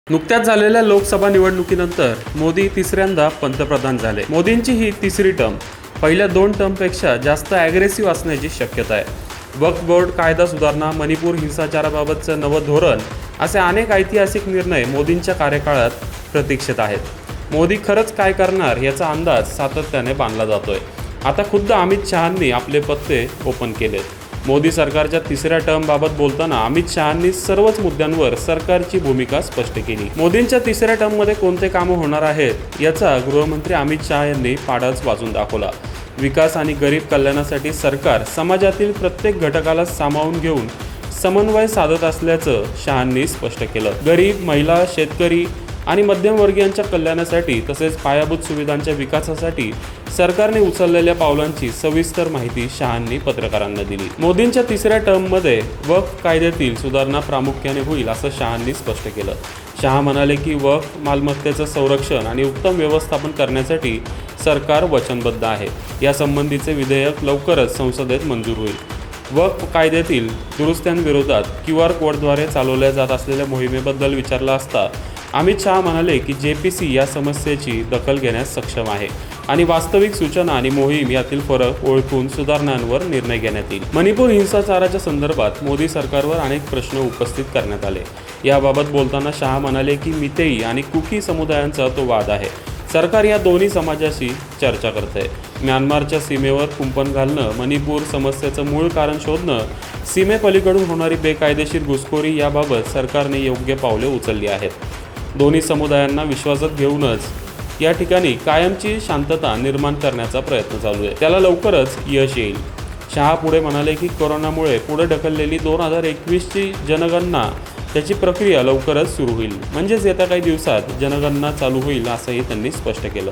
नुकत्याच झालेल्या लोकसभा निवडणुकीनंतर मोदी तिसऱ्यांदा पंतप्रधान झाले. मोदींची ही तिसरी टर्म पहिल्या 2 टर्मपेक्षा जास्त ॲग्रेसिव्ह असण्याची शक्यता आहे. वक्फ बोर्ड कायदा सुधारणा, मणिपूर हिंसाचाराबाबतचं नवं धोरण असे अनेक ऐतिहासिक निर्णय मोदींच्या कार्यकाळात प्रतीक्षित आहेत. मोदी खरंच काय करणार याचा अंदाज सातत्याने बांधला जातोय. आता खुद्द अमित शहांनी आपले पत्ते ओपन केलेत. मोदी सरकारच्या तिसऱ्या टर्मबाबत बोलताना अमित शहांनी सर्वच मुद्द्यांवर सरकारची भूमिका स्पष्ट केली. मोदींच्या तिसऱ्या टर्ममध्ये कोणते कामं होणार आहेत याचा गृहमंत्री अमित शहा यांनी पाडाच वाजून दाखवला. विकास आणि गरीब कल्याणासाठी सरकार समाजातील प्रत्येक घटकाला सामावून घेऊन समन्वय साधत असल्याचं शहांनी स्पष्ट केलं. गरीब, महिला, शेतकरी आणि मध्यमवर्गीयांच्या कल्याणासाठी तसेच पायाभूत सुविधांच्या विकासासाठी सरकारने उचललेल्या पावलांची सविस्तर माहिती शहांनी पत्रकारांना दिली. मोदींच्या तिसऱ्या टर्ममध्ये वक्फ कायद्यातील सुधारणा प्रामुख्याने होईल असं शहांनी स्पष्ट केलं. शहा म्हणाले की वक्फ मालमत्तेचं संरक्षण आणि उत्तम व्यवस्थापन करण्यासाठी सरकार वचनबद्ध आहे. यासंबंधीचे विधेयक लवकरच संसदेत मंजूर होईल. वक्फ कायद्यातील दुरुस्त्यांविरोधात QR कोडद्वारे चालवल्या जात असलेल्या मोहिमेबद्दल विचारलं असता अमित शहा म्हणाले की JPC या समस्येची दखल घेण्यास सक्षम आहे आणि वास्तविक सूचना आणि मोहीम यातील फरक ओळखून सुधारणांवर निर्णय घेण्यात येईल. मणिपूर हिंसाचाराच्या संदर्भात मोदी सरकारवर अनेक प्रश्न उपस्थित करण्यात आले. याबाबत बोलताना शहा म्हणाले की मितेई आणि कुकी समुदायांचा तो वाद आहे. सरकार या दोन्ही समाजाशी चर्चा करते. म्यानमारच्या सीमेवर कुंपण घालणं, मणिपूर समस्येचं मूळ कारण शोधणं, सीमेपलीकडून होणारी बेकायदेशीर घुसखोरी याबाबत सरकारने योग्य पावले उचलली आहेत. दोन्ही समुदायांना विश्वासात घेऊनच या ठिकाणी कायमची शांतता निर्माण करण्याचा प्रयत्न चालू आहे. त्याला लवकरच यश येईल. शहा पुढे म्हणाले की कोरोनामुळे पुढे ढकललेली 2021ची जनगणना त्याची प्रक्रिया लवकरच सुरू होईल. म्हणजेच येत्या काही दिवसात जनगणना चालू होईल असंही त्यांनी स्पष्ट केलं.